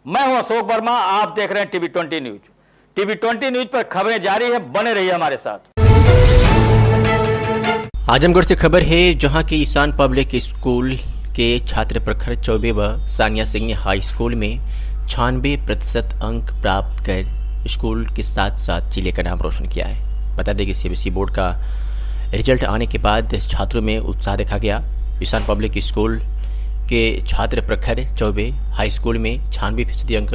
मैं हूं अशोक वर्मा, आप देख रहे हैं टीवी 20 न्यूज। टीवी 20 न्यूज पर खबरें जारी है, बने रहिए हमारे साथ। आजमगढ़ से खबर है, जहां के ईशान पब्लिक स्कूल के छात्र प्रखर चौबे व सानिया सिंह हाई स्कूल में 96% अंक प्राप्त कर स्कूल के साथ साथ जिले का नाम रोशन किया है। बता दें कि सीबीएसई बोर्ड का रिजल्ट आने के बाद छात्रों में उत्साह देखा गया। ईशान पब्लिक स्कूल के छात्र प्रखर चौबे हाई स्कूल में 96% अंक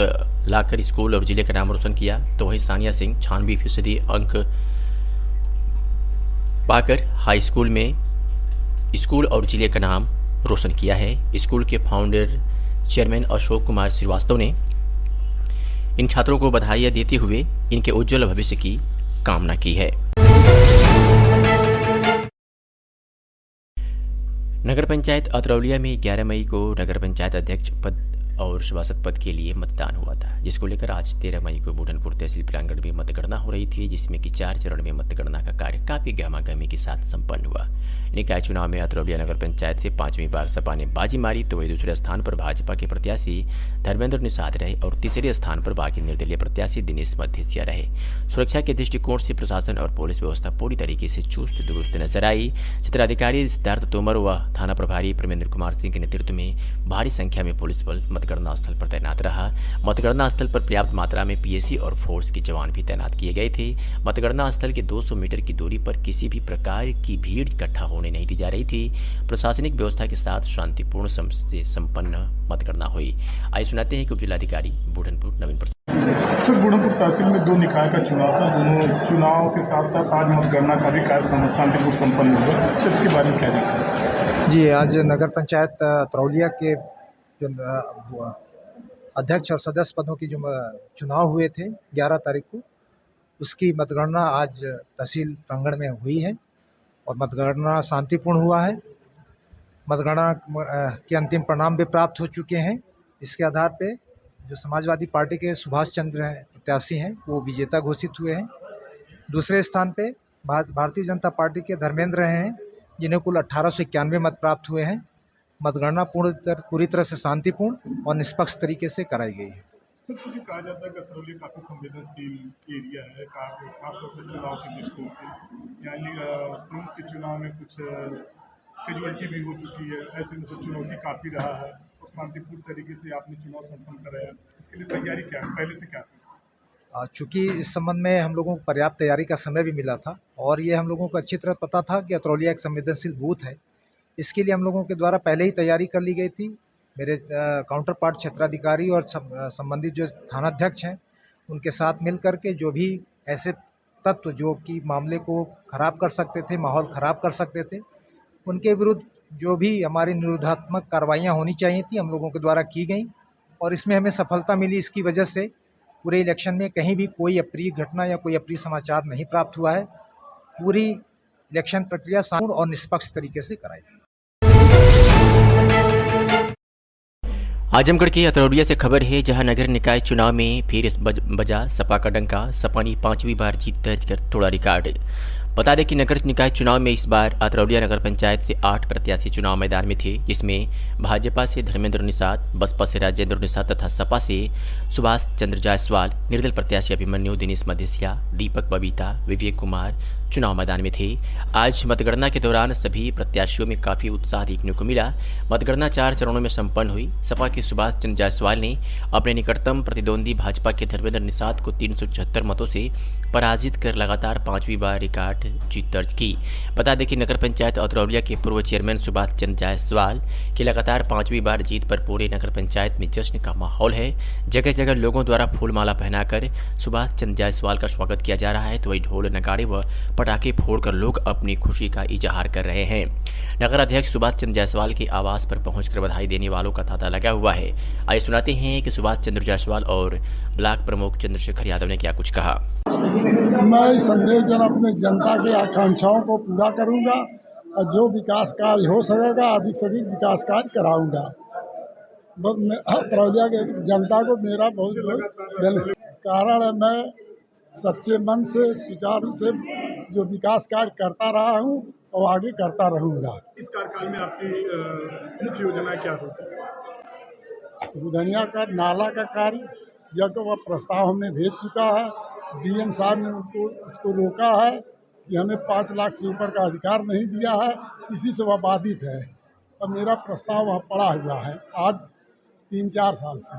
लाकर स्कूल और जिले का नाम रोशन किया, तो वहीं सानिया सिंह 96% अंक पाकर हाई स्कूल में स्कूल और जिले का नाम रोशन किया है। स्कूल के फाउंडर चेयरमैन अशोक कुमार श्रीवास्तव ने इन छात्रों को बधाई देते हुए इनके उज्जवल भविष्य की कामना की है। नगर पंचायत अतरौलिया में 11 मई को नगर पंचायत अध्यक्ष पद और सभासद पद के लिए मतदान हुआ था, जिसको लेकर आज 13 मई को बुढ़नपुर तहसील प्रांगण में मतगणना हो रही थी, जिसमें कि 4 चरण में मतगणना का कार्य काफी गहमागहमी के साथ संपन्न हुआ। निकाय चुनाव में अतरौलिया नगर पंचायत से 5वीं बार सपा ने बाजी मारी, तो वही दूसरे स्थान पर भाजपा के प्रत्याशी धर्मेंद्र निषाद रहे और तीसरे स्थान पर बाकी निर्दलीय प्रत्याशी दिनेश मध्यसिया रहे। सुरक्षा के दृष्टिकोण से प्रशासन और पुलिस व्यवस्था पूरी तरीके से चुस्त दुरुस्त नजर आई। क्षेत्राधिकारी सिद्धार्थ तोमर व थाना प्रभारी परमेंद्र कुमार सिंह के नेतृत्व में भारी संख्या में पुलिस बल मतगणना स्थल पर तैनात रहा। मतगणना स्थल पर पर्याप्त मात्रा में पीएसी और फोर्स के जवान भी तैनात किए गए थे। मतगणना स्थल के 200 मीटर की दूरी पर किसी भी प्रकार की भीड़ इकट्ठा होने नहीं दी जा रही थी। प्रशासनिक व्यवस्था के साथ शांतिपूर्ण से संपन्न मतगणना हुई। आइए सुनाते हैं कि उपजिलाधिकारी बुढ़नपुर नवीन प्रसाद। सर, बुढ़नपुर तहसील में 2 निकाय का चुनाव था। दोनों चुनाव के साथ साथ आज मतगणना का भी कार्य शांतिपूर्ण संपन्न हुआ। सर, इसके बारे में क्या जानकारी? जी, आज नगर पंचायत अतरौलिया के जो अध्यक्ष और सदस्य पदों की जो चुनाव हुए थे 11 तारीख को, उसकी मतगणना आज तहसील प्रांगण में हुई है और मतगणना शांतिपूर्ण हुआ है। मतगणना के अंतिम परिणाम भी प्राप्त हो चुके हैं। इसके आधार पे जो समाजवादी पार्टी के सुभाष चंद्र प्रत्याशी हैं वो विजेता घोषित हुए हैं। दूसरे स्थान पे भारतीय जनता पार्टी के धर्मेंद्र रहे हैं, जिन्हें कुल 1891 मत प्राप्त हुए हैं। मतगणना पूरी तरह से शांतिपूर्ण और निष्पक्ष तरीके से कराई गई है। सर, चूँकि कहा जाता है कि अतरौलिया काफ़ी संवेदनशील एरिया है, खासतौर पर चुनाव के दृष्टिकोण से, यानी प्रमुख के चुनाव में कुछ कैजुअलिटी भी हो चुकी है, ऐसे में चुनौती काफ़ी रहा है और शांतिपूर्ण तरीके से आपने चुनाव संपन्न कराया। इसके लिए तैयारी क्या है, पहले से क्या थी? चूँकि इस संबंध में हम लोगों को पर्याप्त तैयारी का समय भी मिला था और ये हम लोगों को अच्छी तरह पता था कि अतरौलिया एक संवेदनशील बूथ है। इसके लिए हम लोगों के द्वारा पहले ही तैयारी कर ली गई थी। मेरे काउंटर पार्ट क्षेत्राधिकारी और संबंधित जो थानाध्यक्ष हैं, उनके साथ मिल कर के जो भी ऐसे तत्व जो कि मामले को ख़राब कर सकते थे, माहौल ख़राब कर सकते थे, उनके विरुद्ध जो भी हमारी निरोधात्मक कार्रवाइयाँ होनी चाहिए थी, हम लोगों के द्वारा की गई और इसमें हमें सफलता मिली। इसकी वजह से पूरे इलेक्शन में कहीं भी कोई अप्रिय घटना या कोई अप्रिय समाचार नहीं प्राप्त हुआ है। पूरी इलेक्शन प्रक्रिया शांतिपूर्ण और निष्पक्ष तरीके से कराई गई। आजमगढ़ के अतरौलिया से खबर है, जहां नगर निकाय चुनाव में फिर बजा सपा का डंका। सपा ने 5वीं बार जीत दर्ज कर तोड़ा रिकॉर्ड। बता दें कि नगर निकाय चुनाव में इस बार अतरौलिया नगर पंचायत से 8 प्रत्याशी चुनाव मैदान में थे, जिसमें भाजपा से धर्मेंद्र निषाद, बसपा से राजेंद्र निषाद तथा सपा से सुभाष चंद्र जायसवाल, निर्दल प्रत्याशी अभिमन्यु, दिनेश मध्यसिया, दीपक बबीता, विवेक कुमार चुनाव मैदान में थे। आज मतगणना के दौरान सभी प्रत्याशियों में काफी उत्साह देखने को मिला। मतगणना 4 चरणों में संपन्न हुई। सपा के सुभाष चंद्र जायसवाल ने अपने निकटतम प्रतिद्वंदी भाजपा के धर्मेंद्र निषाद को 376 मतों से पराजित कर लगातार 5वीं बार रिकॉर्ड जीत दर्ज की। बता दें कि नगर पंचायत अतरौलिया के पूर्व चेयरमैन सुभाष चंद्र जायसवाल की लगातार 5वीं बार जीत पर पूरे नगर पंचायत में जश्न का माहौल है। जगह जगह लोगों द्वारा फूलमाला पहनाकर सुभाष चंद्र जायसवाल का स्वागत किया जा रहा है, तो वही ढोल नगाड़े व पटाखे फोड़कर लोग अपनी खुशी का इजहार कर रहे हैं। नगर अध्यक्ष सुभाष चंद्र जायसवाल के आवास पर पहुंचकर बधाई देने वालों का तांता लगा हुआ है। आइए सुनाते हैं कि सुभाष चंद्र जायसवाल और ब्लॉक प्रमुख चंद्रशेखर यादव ने क्या कुछ कहा। मैं इस संदेश अपने जनता की आकांक्षाओं को पूरा करूंगा और जो विकास कार्य हो सकेगा अधिक से अधिक विकास कार्य कराऊंगा। अतरौलिया के जनता को मेरा बहुत कारण है, मैं सच्चे मन से सुचारू रूप से जो विकास कार्य करता रहा हूँ और आगे करता रहूँगा। इस कार्यकाल में आपकी मुख्य योजना क्या होगी? बुधनिया का नाला का कार्य जब वह प्रस्ताव हमने भेज चुका है। डीएम साहब ने उसको रोका है कि हमें 5 लाख से ऊपर का अधिकार नहीं दिया है, इसी से वह बाधित है। अब मेरा प्रस्ताव वहाँ पड़ा हुआ है आज 3-4 साल से।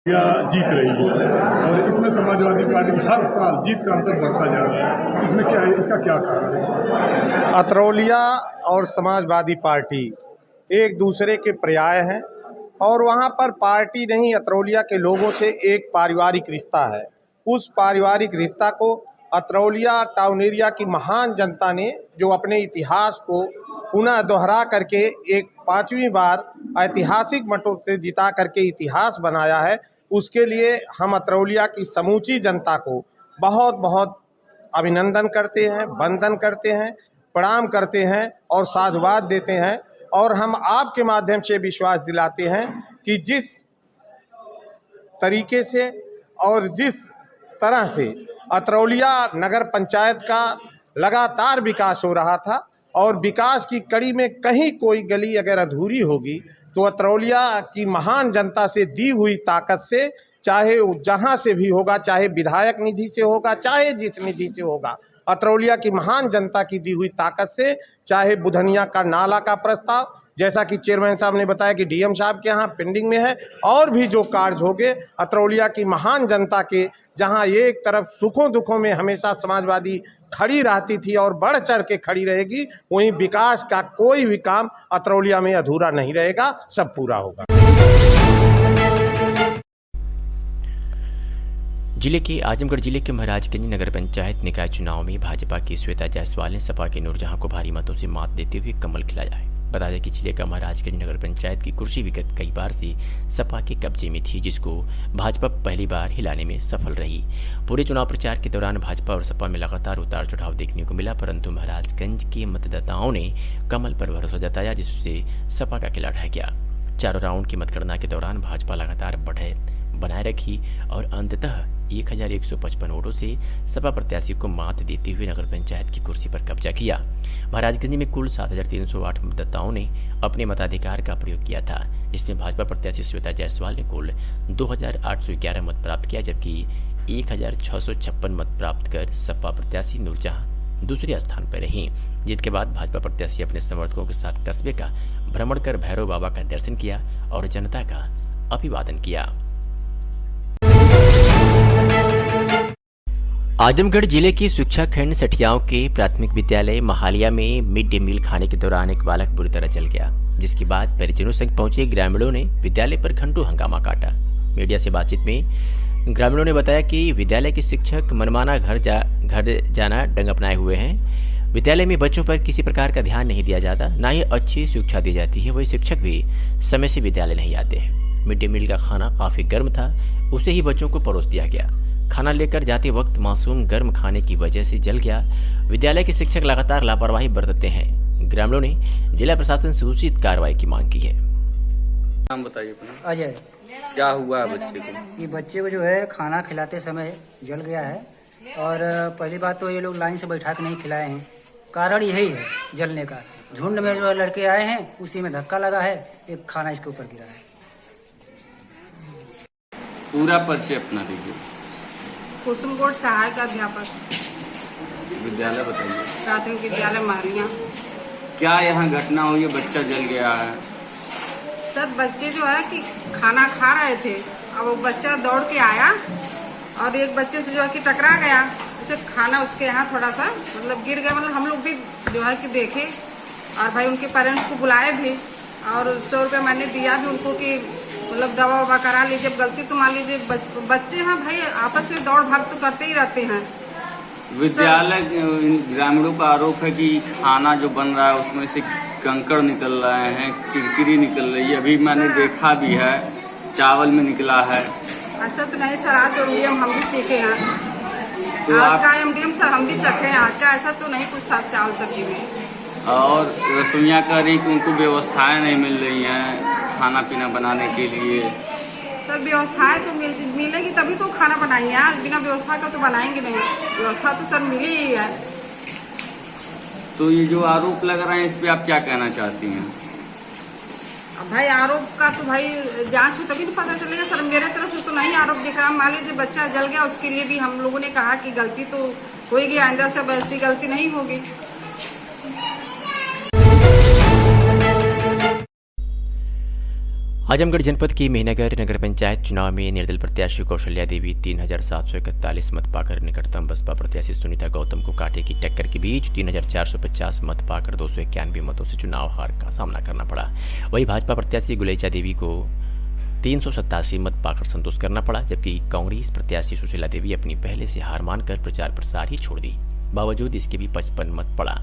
या जीत रही है और इसमें समाजवादी पार्टी हर साल जीत का अंतर बढ़ता जा रहा है, इसमें क्या है, इसका क्या कारण है? अतरौलिया और समाजवादी पार्टी एक दूसरे के पर्याय हैं और वहाँ पर पार्टी नहीं, अतरौलिया के लोगों से एक पारिवारिक रिश्ता है। उस पारिवारिक रिश्ता को अतरौलिया टाउन एरिया की महान जनता ने जो अपने इतिहास को पुनः दोहरा करके एक 5वीं बार ऐतिहासिक मतों से जिता करके इतिहास बनाया है, उसके लिए हम अतरौलिया की समूची जनता को बहुत बहुत अभिनंदन करते हैं, वंदन करते हैं, प्रणाम करते हैं और साधुवाद देते हैं। और हम आपके माध्यम से विश्वास दिलाते हैं कि जिस तरीके से और जिस तरह से अतरौलिया नगर पंचायत का लगातार विकास हो रहा था और विकास की कड़ी में कहीं कोई गली अगर अधूरी होगी तो अतरौलिया की महान जनता से दी हुई ताकत से, चाहे जहां से भी होगा, चाहे विधायक निधि से होगा, चाहे जिस निधि से होगा, अतरौलिया की महान जनता की दी हुई ताकत से, चाहे बुधनिया का नाला का प्रस्ताव जैसा कि चेयरमैन साहब ने बताया कि डीएम साहब के यहाँ पेंडिंग में है, और भी जो कार्य होंगे अतरौलिया की महान जनता के, जहां एक तरफ सुखों दुखों में हमेशा समाजवादी खड़ी रहती थी और बढ़ चढ़ के खड़ी रहेगी, वहीं विकास का कोई भी काम अतरौलिया में अधूरा नहीं रहेगा, सब पूरा होगा। जिले के आजमगढ़ जिले के महाराजगंज नगर पंचायत निकाय चुनाव में भाजपा की श्वेता जायसवाल ने सपा के नूरजहां को भारी मतों से मात देते हुए कमल खिलाया है। बता दें कि जिले का महाराजगंज नगर पंचायत की कुर्सी विगत कई बार से सपा के कब्जे में थी, जिसको भाजपा पहली बार हिलाने में सफल रही। पूरे चुनाव प्रचार के दौरान भाजपा और सपा में लगातार उतार चढ़ाव देखने को मिला, परंतु महाराजगंज के मतदाताओं ने कमल पर भरोसा जताया, जिससे सपा का किला ढह गया। चारों राउंड की मतगणना के दौरान भाजपा लगातार बढ़त बनाए रखी और अंततः 1155 वोटों से सपा प्रत्याशी को मात देते हुए नगर पंचायत की कुर्सी पर कब्जा किया। महाराजगंज में कुल 7308 मतदाताओं ने अपने मताधिकार का प्रयोग किया था, जिसमें भाजपा प्रत्याशी श्वेता जायसवाल ने कुल 2811 मत प्राप्त किया, जबकि 1656 मत प्राप्त कर सपा प्रत्याशी नूरजहां दूसरे स्थान पर रही। जीत के बाद भाजपा प्रत्याशी अपने समर्थकों के साथ कस्बे का भ्रमण कर भैरव बाबा का दर्शन किया और जनता का अभिवादन किया। आजमगढ़ जिले की शिक्षा खंड सठियाओं के प्राथमिक विद्यालय महालिया में मिड डे मील खाने के दौरान एक बालक बुरी तरह जल गया, जिसके बाद परिजनों संग पहुंचे ग्रामीणों ने विद्यालय पर घंटों हंगामा काटा। मीडिया से बातचीत में ग्रामीणों ने बताया कि विद्यालय के शिक्षक मनमाना घर जाना ढंग अपनाए हुए हैं। विद्यालय में बच्चों पर किसी प्रकार का ध्यान नहीं दिया जाता, ना ही अच्छी शिक्षा दी जाती है। वही शिक्षक भी समय से विद्यालय नहीं आते हैं। मिड डे मील का खाना काफी गर्म था, उसे ही बच्चों को परोस दिया गया। खाना लेकर जाते वक्त मासूम गर्म खाने की वजह से जल गया। विद्यालय के शिक्षक लगातार लापरवाही बरतते हैं। ग्रामीणों ने जिला प्रशासन से उचित कार्रवाई की मांग की है। नाम बताइए अपना। अजय। क्या हुआ है बच्चे को? ये बच्चे को जो है खाना खिलाते समय जल गया है, और पहली बात तो ये लोग लाइन से बैठा के नहीं खिलाए हैं, कारण यही है जलने का। झुंड में जो लड़के आए हैं उसी में धक्का लगा है, एक खाना इसके ऊपर गिरा है। पूरा परिचय अपना दीजिए। कुसुमकोट सहायक अध्यापक, विद्यालय बताइए। प्राथमिक विद्यालय महालिया। क्या यहाँ घटना हुई है, बच्चा जल गया है? सर बच्चे जो है कि खाना खा रहे थे, अब वो बच्चा दौड़ के आया और एक बच्चे से जो है कि टकरा गया। अच्छा खाना उसके यहाँ थोड़ा सा मतलब गिर गया, मतलब हम लोग भी जो है कि देखे और भाई उनके पेरेंट्स को बुलाए भी और 100 रुपये मैंने दिया भी उनको कि मतलब दवा ववा करा लीजिए। गलती तो मान लीजिए बच्चे हैं भाई, आपस में दौड़ भाग तो करते ही रहते हैं। विद्यालय ग्रामीणों का आरोप है कि खाना जो बन रहा है उसमें से कंकड़ निकल रहे हैं, किरकिरी निकल रही है। अभी मैंने देखा भी है, चावल में निकला है। ऐसा तो नहीं सर, आज एमडीएम हम भी चेखे हैं, तो आज का एमडीएम सर हम भी चखे हैं। आज का ऐसा तो नहीं कुछ था चावल सब्जी में। और रसोइयाँ कह रही कि उनको व्यवस्थाएं नहीं मिल रही हैं खाना पीना बनाने के लिए। सर व्यवस्थाएं तो मिलेगी तभी तो खाना बनाएंगे, आज बिना व्यवस्था का तो बनाएंगे नहीं। व्यवस्था तो सर मिली ही है। तो ये जो आरोप लग रहे हैं इस पे आप क्या कहना चाहती हैं? अब भाई आरोप का तो भाई जांच हो तभी तो पता चलेगा सर। मेरे तरफ से तो नहीं आरोप दिख रहा। मान लीजिए बच्चा जल गया, उसके लिए भी हम लोगों ने कहा कि गलती तो होगी, आइंदा से अब ऐसी गलती नहीं होगी। आजमगढ़ जनपद की मेहनगर नगर पंचायत चुनाव में निर्दल प्रत्याशी कौशल्या देवी 3741 मत पाकर निकटतम बसपा प्रत्याशी सुनीता गौतम को कांटे की टक्कर के बीच 3450 मत पाकर 291 मतों से चुनाव हार का सामना करना पड़ा। वहीं भाजपा प्रत्याशी गुलेचा देवी को 387 मत पाकर संतोष करना पड़ा, जबकि कांग्रेस प्रत्याशी सुशीला देवी अपनी पहले से हार मानकर प्रचार प्रसार ही छोड़ दी। बावजूद इसके भी 55 मत पड़ा,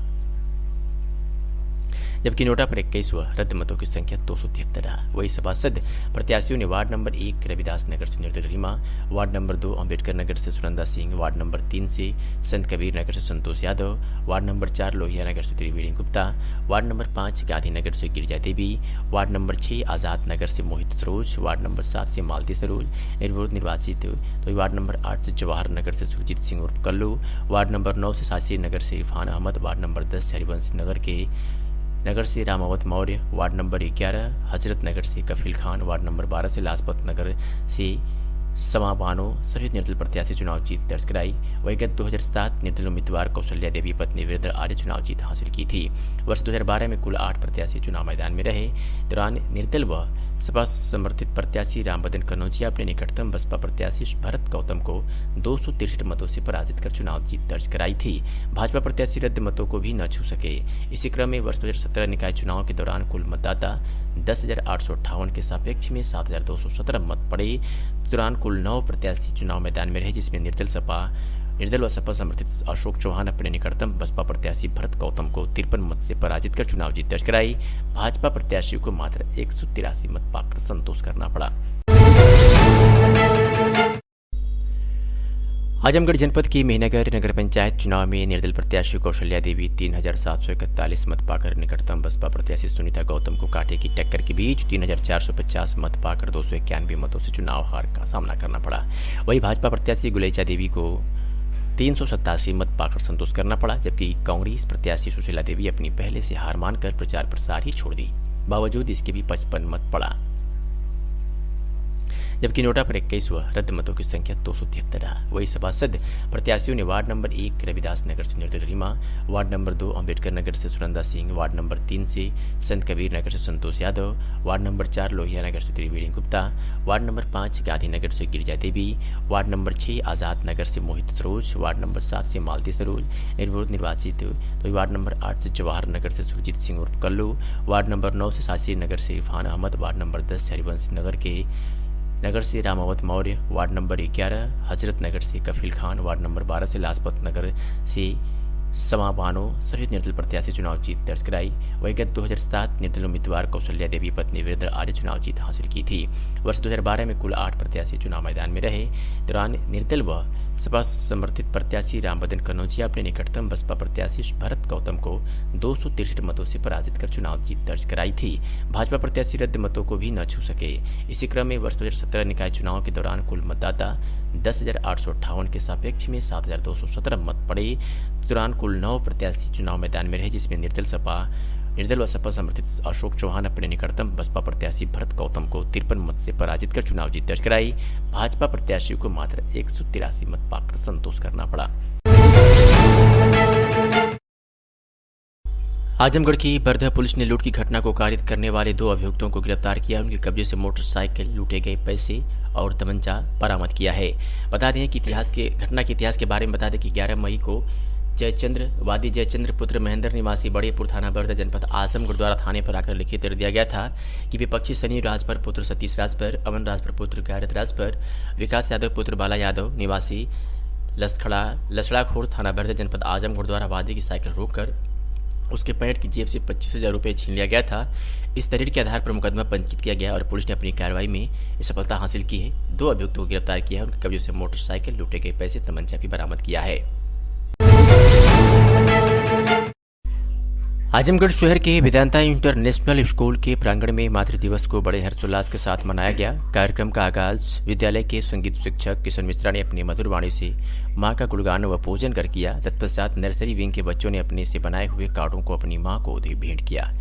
जबकि नोटा पर 21 व रद्द मतों की संख्या 273 रहा। वही सभासद प्रत्याशियों ने वार्ड नंबर 1 रविदास नगर से निर्दल रीमा, वार्ड नंबर 2 अम्बेडकर नगर से सुनंदा सिंह, वार्ड नंबर 3 से संत कबीर नगर से संतोष यादव, वार्ड नंबर 4 लोहिया नगर से त्रिवेणी गुप्ता, वार्ड नंबर 5 गांधी नगर से गिरिजा देवी, वार्ड नंबर 6 आजाद नगर से मोहित सरोज, वार्ड नंबर 7 से मालती सरोज निर्विरोध निर्वाचित, तो वार्ड नंबर 8 से जवाहर नगर से सुरजीत सिंह उर्फ कल्लू, वार्ड नंबर 9 से शास्त्री नगर से इरफान अहमद, वार्ड नंबर 10 हरिवंश नगर से रामावत मौर्य, वार्ड नंबर 11 हजरत नगर से कफील खान, वार्ड नंबर 12 से लाजपत नगर से समा बानो सहित निर्दल प्रत्याशी चुनाव जीत दर्ज कराई। वही गत 2007 निर्दल उम्मीदवार कौशल्या देवी पत्नी वीरेंद्र आर्य चुनाव जीत हासिल की थी। वर्ष 2012 में कुल 8 प्रत्याशी चुनाव मैदान में रहे। दौरान निर्दल व सपा समर्थित प्रत्याशी रामबदन कनौजिया अपने निकटतम बसपा प्रत्याशी भरत गौतम को 263 मतों से पराजित कर चुनाव जीत दर्ज कराई थी। भाजपा प्रत्याशी रद्द मतों को भी न छू सके। इसी क्रम में वर्ष 2017 निकाय चुनाव के दौरान कुल मतदाता 10,858 के सापेक्ष में 7,217 मत पड़े। दौरान कुल 9 प्रत्याशी चुनाव मैदान में रहे, जिसमें निर्दल व सपा समर्थित अशोक चौहान अपने निकटतम बसपा प्रत्याशी भरत गौतम को 53 मत से पराजित कर चुनाव जीत दर्ज कराई। भाजपा प्रत्याशियों को मात्र 183 मत पाकर संतोष करना पड़ा। आजमगढ़ जनपद की मेहनगर नगर पंचायत चुनाव में निर्दल प्रत्याशी कौशल्या देवी 3741 मत पाकर निकटतम बसपा प्रत्याशी सुनीता गौतम को कांटे की टक्कर के बीच 3450 मत पाकर 291 मतों से चुनाव हार का सामना करना पड़ा। वहीं भाजपा प्रत्याशी गुलेचा देवी को 387 मत पाकर संतोष करना पड़ा, जबकि कांग्रेस प्रत्याशी सुशीला देवी अपनी पहले से हार मानकर प्रचार प्रसार ही छोड़ दी। बावजूद इसके भी 55 मत पड़ा, जबकि नोटा पर 21 व रद्द मतों की संख्या 273 रहा। वही सभासद प्रत्याशियों ने वार्ड नंबर 1 रविदास नगर से निर्दल रीमा, वार्ड नंबर 2 अम्बेडकर नगर से सुनंदा सिंह, वार्ड नंबर 3 से संत कबीर नगर से संतोष यादव, वार्ड नंबर 4 लोहिया नगर से त्रिवेणी गुप्ता, वार्ड नंबर 5 गांधी नगर से गिरिजा देवी, वार्ड नंबर 6 आजाद नगर से मोहित सरोज, वार्ड नंबर 7 से मालती सरोज निर्विरोध निर्वाचित, तो वार्ड नंबर 8 से जवाहर नगर से सुरजीत सिंह उर्फ कल्लू, वार्ड नंबर 9 से शास्त्री नगर से इरफान अहमद, वार्ड नंबर 10 हरिवंश नगर से रामावत मौर्य, वार्ड नंबर 11 हजरत नगर से कफील खान, वार्ड नंबर 12 से लाजपत नगर से समा बानो सहित निर्दल प्रत्याशी चुनाव जीत दर्ज कराई। वही गत 2007 निर्दल उम्मीदवार कौशल्या देवी पत्नी वीरेंद्र आर्य चुनाव जीत हासिल की थी। वर्ष 2012 में कुल 8 प्रत्याशी चुनाव मैदान में रहे। दौरान निर्दल व सपा समर्थित प्रत्याशी रामबदन कनौजिया अपने निकटतम बसपा प्रत्याशी भरत गौतम को 263 मतों से पराजित कर चुनाव जीत दर्ज कराई थी। भाजपा प्रत्याशी रद्द मतों को भी न छू सके। इसी क्रम में वर्ष 2017 निकाय चुनाव के दौरान कुल मतदाता 10,858 के सापेक्ष में 7,217 मत पड़े। दौरान कुल 9 प्रत्याशी चुनाव मैदान में रहे, जिसमें निर्दल व सपा समर्थित अशोक चौहान अपने निकटतम बसपा प्रत्याशी भरत गौतम को 53 मत से पराजित कर चुनाव जीत दर्ज कराई। भाजपा प्रत्याशियों को मात्र 183 मत पाकर संतोष करना पड़ा। आजमगढ़ की बरधा पुलिस ने लूट की घटना को कारित करने वाले 2 अभियुक्तों को गिरफ्तार किया। उनके कब्जे से मोटरसाइकिल, लूटे गए पैसे और तमंचा बरामद किया है। बता दें कि घटना के इतिहास के बारे में बता दें कि 11 मई को जयचंद्र पुत्र महेंद्र निवासी बड़ेपुर थाना बरधा जनपद आजमगढ़ द्वारा थाने पर आकर लिखित कर दिया गया था कि विपक्षी सनी राजभर पुत्र सतीश राजभर, अमन राजभर पुत्र गायरत राजभर, विकास यादव पुत्र बाला यादव निवासी लसड़ाखोर थाना बरधा जनपद आजमगढ़ द्वारा वादी की साइकिल रोककर उसके पैंट की जेब से 25,000 रुपये छीन लिया गया था। इस दलील के आधार पर मुकदमा पंजीकृत किया गया और पुलिस ने अपनी कार्रवाई में ये सफलता हासिल की है। 2 अभियुक्तों को गिरफ्तार किया है। उनके कब्जे से मोटरसाइकिल, लूटे गए पैसे, तमंचा भी बरामद किया है। आजमगढ़ शहर के वेदांता इंटरनेशनल स्कूल के प्रांगण में मातृ दिवस को बड़े हर्षोल्लास के साथ मनाया गया। कार्यक्रम का आगाज विद्यालय के संगीत शिक्षक किशन मिश्रा ने अपनी मधुर वाणी से मां का गुणगान व पूजन कर किया। तत्पश्चात नर्सरी विंग के बच्चों ने अपने से बनाए हुए कार्डों को अपनी मां को भेंट किया।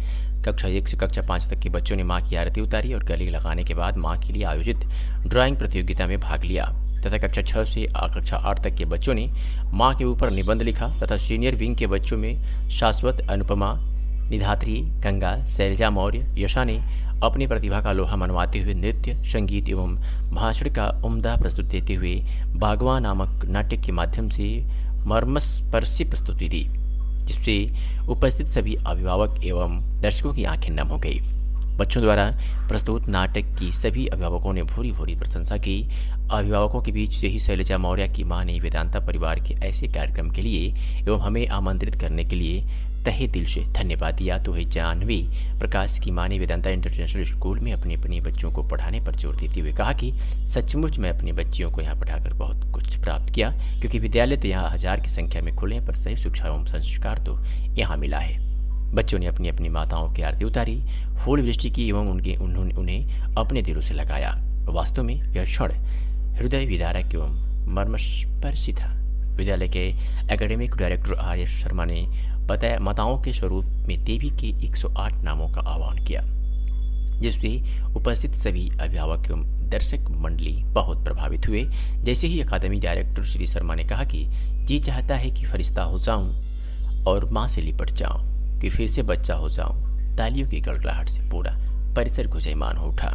कक्षा 1 से कक्षा 5 तक के बच्चों ने मां की आरती उतारी और गले लगाने के बाद मां के लिए आयोजित ड्राइंग प्रतियोगिता में भाग लिया तथा कक्षा 6 से कक्षा 8 तक के बच्चों ने मां के ऊपर निबंध लिखा तथा सीनियर विंग के बच्चों में शाश्वत, अनुपमा, निधात्री, गंगा, शैलजा मौर्य, यशा ने अपनी प्रतिभा का लोहा मनवाते हुए नृत्य, संगीत एवं भाषण का उम्दा प्रस्तुत देते हुए बागवा नामक नाटक के माध्यम से मर्मस्पर्शी प्रस्तुति दी, जिससे उपस्थित सभी अभिभावक एवं दर्शकों की आंखें नम हो गई। बच्चों द्वारा प्रस्तुत नाटक की सभी अभिभावकों ने भूरी भूरी प्रशंसा की। अभिभावकों के बीच से ही शैलजा मौर्य की मां ने वेदांता परिवार के ऐसे कार्यक्रम के लिए एवं हमें आमंत्रित करने के लिए तहे दिल से धन्यवाद दिया। तो है जानवी प्रकाश की मां ने वेदांता इंटरनेशनल स्कूल में अपने अपने बच्चों को पढ़ाने पर जोर देते हुए कहा कि सचमुच मैं अपने बच्चियों को यहाँ पढ़ाकर बहुत कुछ प्राप्त किया, क्योंकि विद्यालय तो यहाँ 1000 की संख्या में खुले पर सही शिक्षा एवं संस्कार तो यहाँ मिला है। बच्चों ने अपनी अपनी माताओं की आरती उतारी, फूल वृष्टि की एवं उन्होंने उन्हें अपने दिलों से लगाया। वास्तव में यह क्षण हृदय विदारक एवं मर्मस्पर्शी था। विद्यालय के एकेडमिक डायरेक्टर आर्य शर्मा ने बताया माताओं के स्वरूप में देवी के 108 नामों का आह्वान किया, जिससे उपस्थित सभी अभिभावक एवं दर्शक मंडली बहुत प्रभावित हुए। जैसे ही अकादमी डायरेक्टर श्री शर्मा ने कहा कि जी चाहता है कि फरिश्ता हो जाऊं और माँ से लिपट जाऊं, कि फिर से बच्चा हो जाऊं। तालियों की गड़गड़ाहट से पूरा परिसर गुंजायमान हो उठा।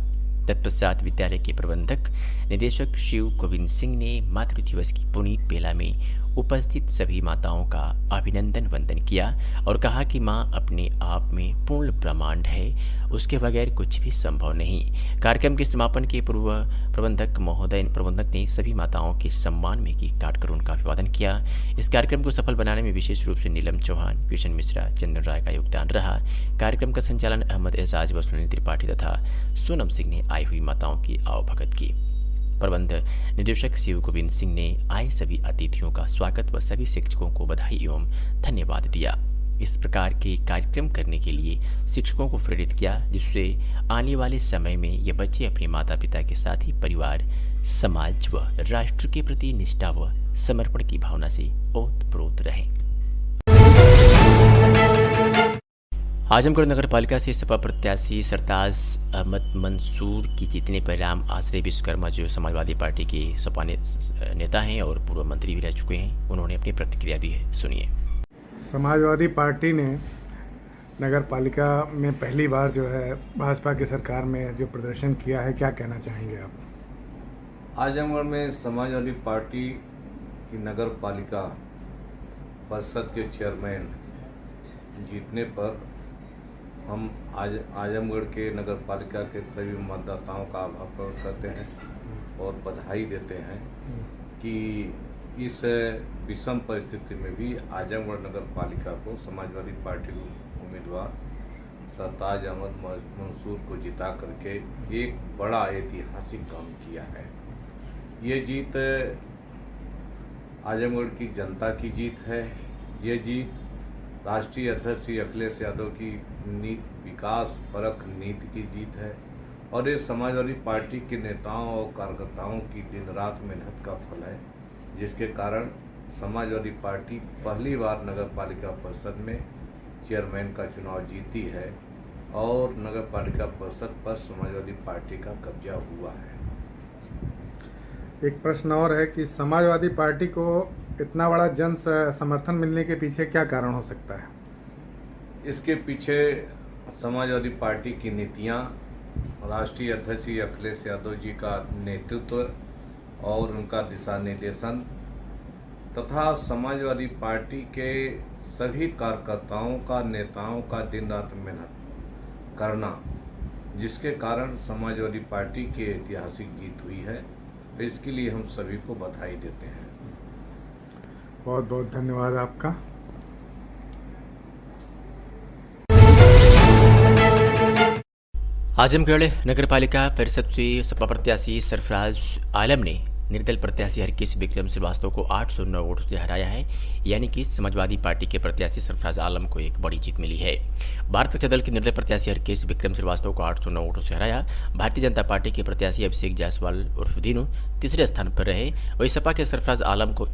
तत्पश्चात विद्यालय के प्रबंधक निदेशक शिव गोविंद सिंह ने मातृ दिवस की पुनीत बेला में उपस्थित सभी माताओं का अभिनंदन वंदन किया और कहा कि मां अपने आप में पूर्ण ब्रह्मांड है, उसके बगैर कुछ भी संभव नहीं। कार्यक्रम के समापन के पूर्व प्रबंधक ने सभी माताओं के सम्मान में केक काटकर उनका अभिवादन किया। इस कार्यक्रम को सफल बनाने में विशेष रूप से नीलम चौहान, किशन मिश्रा, चंदन राय का योगदान रहा। कार्यक्रम का संचालन अहमद एजाज व सुनील त्रिपाठी तथा सोनम सिंह ने आई हुई माताओं की आवभगत की। प्रबंध निदेशक शिव गोविंद सिंह ने आए सभी अतिथियों का स्वागत व सभी शिक्षकों को बधाई एवं धन्यवाद दिया। इस प्रकार के कार्यक्रम करने के लिए शिक्षकों को प्रेरित किया, जिससे आने वाले समय में ये बच्चे अपने माता पिता के साथ ही परिवार, समाज व राष्ट्र के प्रति निष्ठा व समर्पण की भावना से ओतप्रोत रहें। आजमगढ़ नगर पालिका से सपा प्रत्याशी सरताज अहमद मंसूर की जीतने परिणाम आश्रय विश्वकर्मा जो समाजवादी पार्टी के सपा नेता हैं और पूर्व मंत्री भी रह चुके हैं, उन्होंने अपनी प्रतिक्रिया दी है। सुनिए। समाजवादी पार्टी ने नगर पालिका में पहली बार जो है भाजपा की सरकार में जो प्रदर्शन किया है, क्या कहना चाहेंगे आप? आजमगढ़ में समाजवादी पार्टी की नगर पालिका परिषद के चेयरमैन जीतने पर हम आज आजमगढ़ के नगर पालिका के सभी मतदाताओं का आभार प्रकट करते हैं और बधाई देते हैं कि इस विषम परिस्थिति में भी आजमगढ़ नगर पालिका को समाजवादी पार्टी उम्मीदवार सरताज अहमद मंसूर को जिता करके एक बड़ा ऐतिहासिक काम किया है। ये जीत आजमगढ़ की जनता की जीत है। ये जीत राष्ट्रीय अध्यक्ष श्री अखिलेश यादव की विकास परक नीति की जीत है और ये समाजवादी पार्टी के नेताओं और कार्यकर्ताओं की दिन रात मेहनत का फल है, जिसके कारण समाजवादी पार्टी पहली बार नगर पालिका परिषद में चेयरमैन का चुनाव जीती है और नगर पालिका परिषद पर समाजवादी पार्टी का कब्जा हुआ है। एक प्रश्न और है कि समाजवादी पार्टी को इतना बड़ा जन समर्थन मिलने के पीछे क्या कारण हो सकता है? इसके पीछे समाजवादी पार्टी की नीतियां, राष्ट्रीय अध्यक्ष श्री अखिलेश यादव जी का नेतृत्व और उनका दिशा निर्देशन तथा समाजवादी पार्टी के सभी कार्यकर्ताओं का, नेताओं का दिन रात मेहनत करना, जिसके कारण समाजवादी पार्टी की ऐतिहासिक जीत हुई है। इसके लिए हम सभी को बधाई देते हैं। बहुत बहुत धन्यवाद आपका। आजमगढ़ नगर पालिका परिषद से सपा प्रत्याशी सरफराज आलम ने निर्दल प्रत्याशी हरकेश विक्रम श्रीवास्तव को 809 वोटों से हराया है, यानी कि समाजवादी पार्टी के प्रत्याशी सरफराज आलम को एक बड़ी जीत मिली है। भारतीय जनता दल के निर्दल प्रत्याशी हरकेश विक्रम श्रीवास्तव को 809 वोटों से हराया। भारतीय जनता पार्टी के प्रत्याशी अभिषेक जायसवाल उर्फ दीनू तीसरे स्थान पर रहे। वही सपा के सरफराज आलम को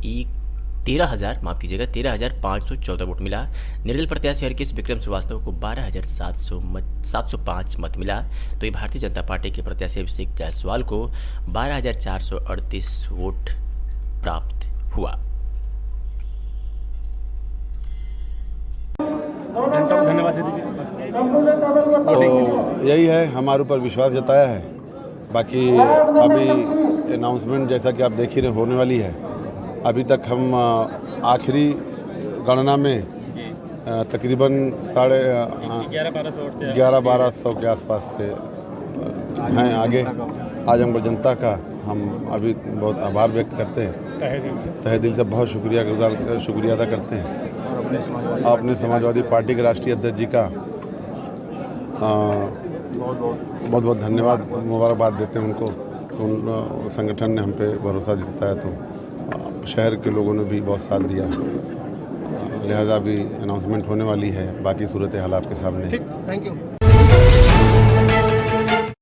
13,514 वोट मिला। निर्दल प्रत्याशी हरकेश विक्रम श्रीवास्तव को 12,705 मत मिला। तो ये भारतीय जनता पार्टी के प्रत्याशी अभिषेक जायसवाल को 12,438 वोट प्राप्त हुआ। जनता को धन्यवाद दे दीजिए। तो यही है, हमारे ऊपर विश्वास जताया है। बाकी अभी अनाउंसमेंट जैसा कि आप देख ही रहे होने वाली है। अभी तक हम आखिरी गणना में तकरीबन 11,500 के आसपास से हैं आगे। आजमगढ़ जनता का हम अभी बहुत आभार व्यक्त करते हैं, तहे दिल से बहुत शुक्रिया अदा करते हैं। अपने समाजवादी पार्टी के राष्ट्रीय अध्यक्ष जी का बहुत बहुत धन्यवाद, मुबारकबाद देते हैं उनको। उन संगठन ने हम पे भरोसा जताया, तो शहर के लोगों ने भी बहुत साथ दिया। लिहाजा भी अनाउंसमेंट होने वाली है, बाकी सूरत हाल आपके सामने। Thank you.